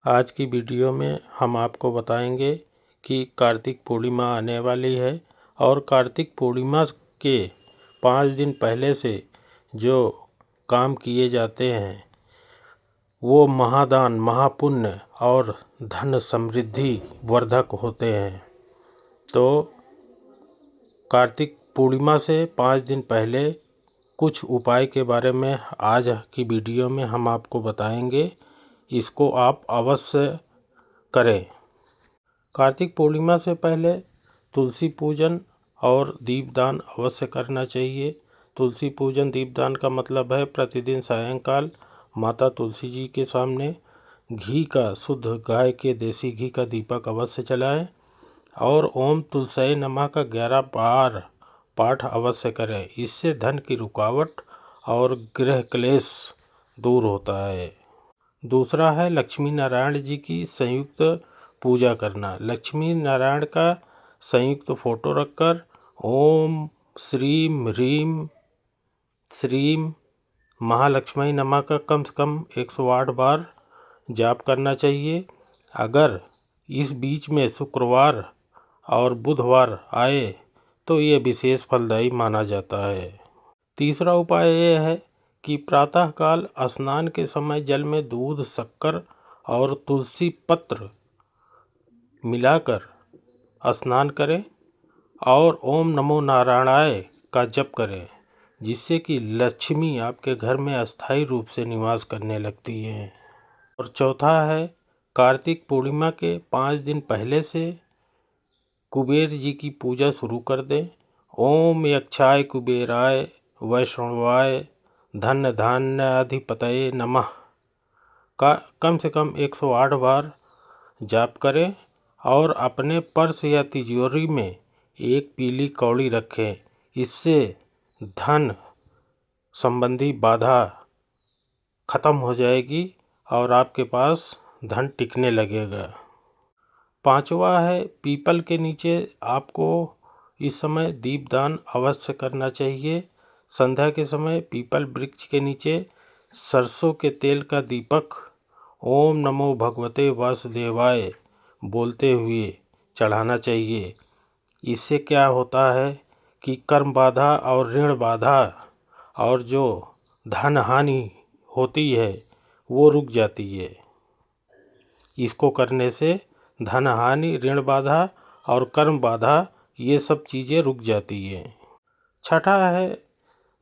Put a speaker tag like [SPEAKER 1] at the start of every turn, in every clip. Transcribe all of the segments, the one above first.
[SPEAKER 1] आज की वीडियो में हम आपको बताएंगे कि कार्तिक पूर्णिमा आने वाली है और कार्तिक पूर्णिमा के 5 दिन पहले से जो काम किए जाते हैं वो महादान, महापुण्य और धन समृद्धि वर्धक होते हैं। तो कार्तिक पूर्णिमा से 5 दिन पहले कुछ उपाय के बारे में आज की वीडियो में हम आपको बताएंगे। इसको आप अवश्य करें। कार्तिक पूर्णिमा से पहले तुलसी पूजन और दीपदान अवश्य करना चाहिए। तुलसी पूजन दीपदान का मतलब है प्रतिदिन सायंकाल माता तुलसी जी के सामने घी का, शुद्ध गाय के देसी घी का दीपक अवश्य जलाएं और ओम तुलसी नमः का 11 बार पाठ अवश्य करें। इससे धन की रुकावट और गृह क्लेश दूर होता है। दूसरा है लक्ष्मी नारायण जी की संयुक्त पूजा करना। लक्ष्मी नारायण का संयुक्त फोटो रखकर ओम श्रीम ह्रीम श्रीम महालक्ष्मी नमः का कम से कम 108 बार जाप करना चाहिए। अगर इस बीच में शुक्रवार और बुधवार आए तो ये विशेष फलदायी माना जाता है। तीसरा उपाय यह है कि प्रातःकाल स्नान के समय जल में दूध, शक्कर और तुलसी पत्र मिलाकर स्नान करें और ओम नमो नारायणाय का जप करें, जिससे कि लक्ष्मी आपके घर में अस्थायी रूप से निवास करने लगती है। और चौथा है कार्तिक पूर्णिमा के 5 दिन पहले से कुबेर जी की पूजा शुरू कर दें। ओम यक्षाय कुबेराय वैष्णवाय धन्य धान्य अधिपतये नमः का कम से कम 108 बार जाप करें और अपने पर्स या तिजोरी में एक पीली कौड़ी रखें। इससे धन संबंधी बाधा खत्म हो जाएगी और आपके पास धन टिकने लगेगा। पांचवा है पीपल के नीचे आपको इस समय दीपदान अवश्य करना चाहिए। संध्या के समय पीपल वृक्ष के नीचे सरसों के तेल का दीपक ओम नमो भगवते वासुदेवाय बोलते हुए चढ़ाना चाहिए। इससे क्या होता है कि कर्म बाधा और ऋण बाधा और जो धन हानि होती है वो रुक जाती है। इसको करने से धन हानि, ऋण बाधा और कर्म बाधा ये सब चीज़ें रुक जाती है। छठा है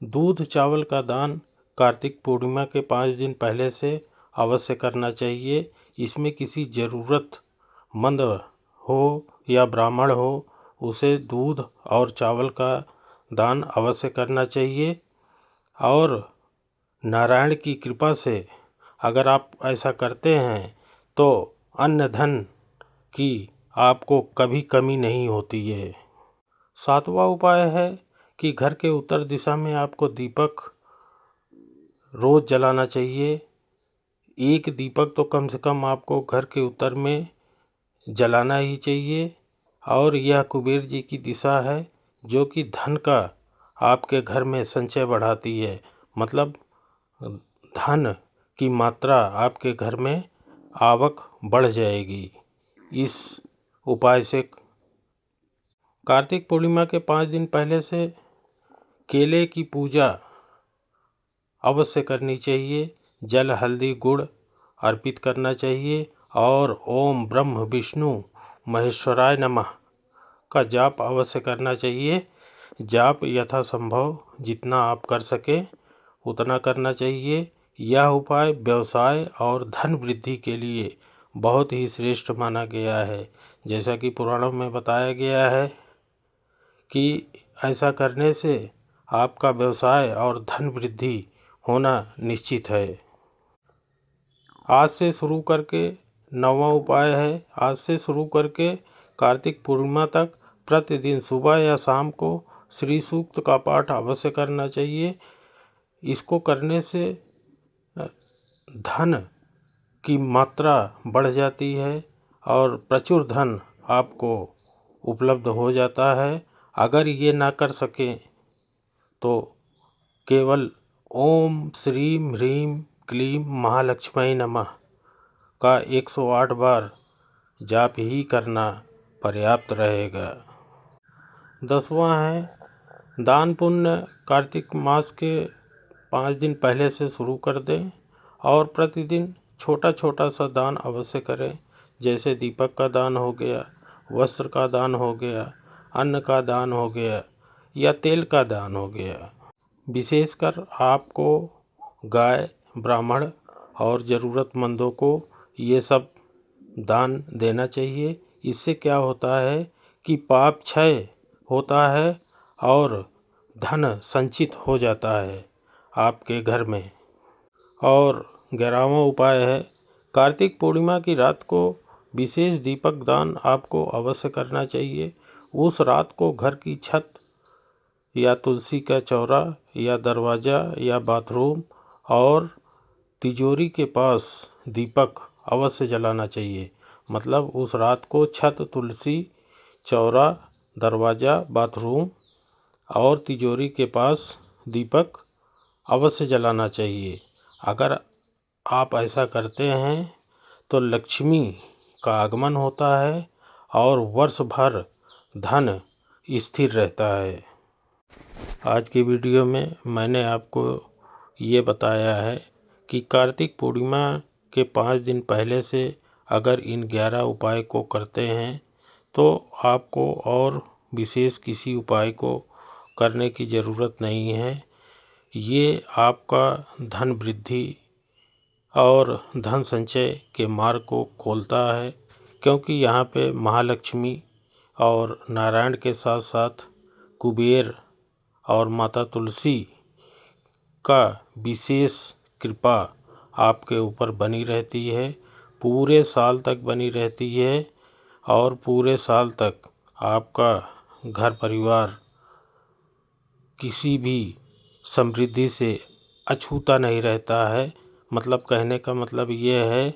[SPEAKER 1] दूध चावल का दान कार्तिक पूर्णिमा के 5 दिन पहले से अवश्य करना चाहिए। इसमें किसी ज़रूरतमंद हो या ब्राह्मण हो उसे दूध और चावल का दान अवश्य करना चाहिए। और नारायण की कृपा से अगर आप ऐसा करते हैं तो अन्न धन की आपको कभी कमी नहीं होती है। सातवां उपाय है कि घर के उत्तर दिशा में आपको दीपक रोज़ जलाना चाहिए। एक दीपक तो कम से कम आपको घर के उत्तर में जलाना ही चाहिए। और यह कुबेर जी की दिशा है जो कि धन का आपके घर में संचय बढ़ाती है। मतलब धन की मात्रा आपके घर में आवक बढ़ जाएगी। इस उपाय से कार्तिक पूर्णिमा के 5 दिन पहले से केले की पूजा अवश्य करनी चाहिए। जल, हल्दी, गुड़ अर्पित करना चाहिए और ओम ब्रह्म विष्णु महेश्वराय नमः का जाप अवश्य करना चाहिए। जाप यथासंभव जितना आप कर सकें उतना करना चाहिए। यह उपाय व्यवसाय और धन वृद्धि के लिए बहुत ही श्रेष्ठ माना गया है। जैसा कि पुराणों में बताया गया है कि ऐसा करने से आपका व्यवसाय और धन वृद्धि होना निश्चित है। आज से शुरू करके 9वां उपाय है, आज से शुरू करके कार्तिक पूर्णिमा तक प्रतिदिन सुबह या शाम को श्री सूक्त का पाठ अवश्य करना चाहिए। इसको करने से धन की मात्रा बढ़ जाती है और प्रचुर धन आपको उपलब्ध हो जाता है। अगर ये ना कर सकें तो केवल ओम श्रीम ह्रीम क्लीम महालक्ष्मी नमः का 108 बार जाप ही करना पर्याप्त रहेगा। 10वां है दान पुण्य। कार्तिक मास के 5 दिन पहले से शुरू कर दें और प्रतिदिन छोटा छोटा सा दान अवश्य करें। जैसे दीपक का दान हो गया, वस्त्र का दान हो गया, अन्न का दान हो गया या तेल का दान हो गया। विशेषकर आपको गाय, ब्राह्मण और ज़रूरतमंदों को ये सब दान देना चाहिए। इससे क्या होता है कि पाप क्षय होता है और धन संचित हो जाता है आपके घर में। और 11वां उपाय है कार्तिक पूर्णिमा की रात को विशेष दीपक दान आपको अवश्य करना चाहिए। उस रात को घर की छत या तुलसी का चौरा या दरवाज़ा या बाथरूम और तिजोरी के पास दीपक अवश्य जलाना चाहिए। मतलब उस रात को छत, तुलसी, चौरा, दरवाज़ा, बाथरूम और तिजोरी के पास दीपक अवश्य जलाना चाहिए। अगर आप ऐसा करते हैं तो लक्ष्मी का आगमन होता है और वर्ष भर धन स्थिर रहता है। आज की वीडियो में मैंने आपको ये बताया है कि कार्तिक पूर्णिमा के 5 दिन पहले से अगर इन 11 उपाय को करते हैं तो आपको और विशेष किसी उपाय को करने की ज़रूरत नहीं है। ये आपका धन वृद्धि और धन संचय के मार्ग को खोलता है, क्योंकि यहाँ पे महालक्ष्मी और नारायण के साथ साथ कुबेर और माता तुलसी का विशेष कृपा आपके ऊपर बनी रहती है, पूरे साल तक बनी रहती है और पूरे साल तक आपका घर परिवार किसी भी समृद्धि से अछूता नहीं रहता है। मतलब कहने का मतलब ये है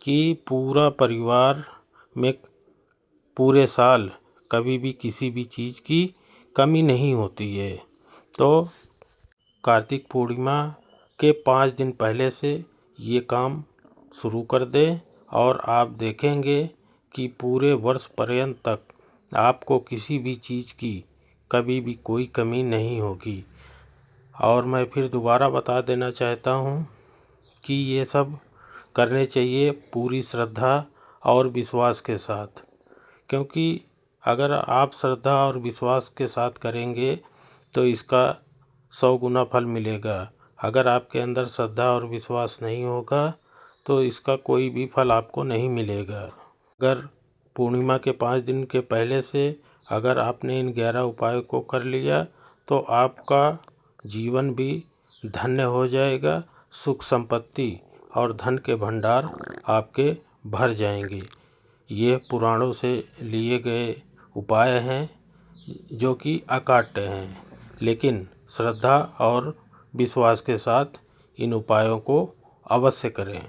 [SPEAKER 1] कि पूरा परिवार में पूरे साल कभी भी किसी भी चीज़ की कमी नहीं होती है। तो कार्तिक पूर्णिमा के 5 दिन पहले से ये काम शुरू कर दें और आप देखेंगे कि पूरे वर्ष पर्यंत तक आपको किसी भी चीज़ की कभी भी कोई कमी नहीं होगी। और मैं फिर दोबारा बता देना चाहता हूँ कि ये सब करने चाहिए पूरी श्रद्धा और विश्वास के साथ, क्योंकि अगर आप श्रद्धा और विश्वास के साथ करेंगे तो इसका 100 गुना फल मिलेगा। अगर आपके अंदर श्रद्धा और विश्वास नहीं होगा तो इसका कोई भी फल आपको नहीं मिलेगा। अगर पूर्णिमा के 5 दिन के पहले से अगर आपने इन 11 उपायों को कर लिया तो आपका जीवन भी धन्य हो जाएगा। सुख संपत्ति और धन के भंडार आपके भर जाएंगे। ये पुराणों से लिए गए उपाय हैं जो कि अकाट्य हैं, लेकिन श्रद्धा और विश्वास के साथ इन उपायों को अवश्य करें।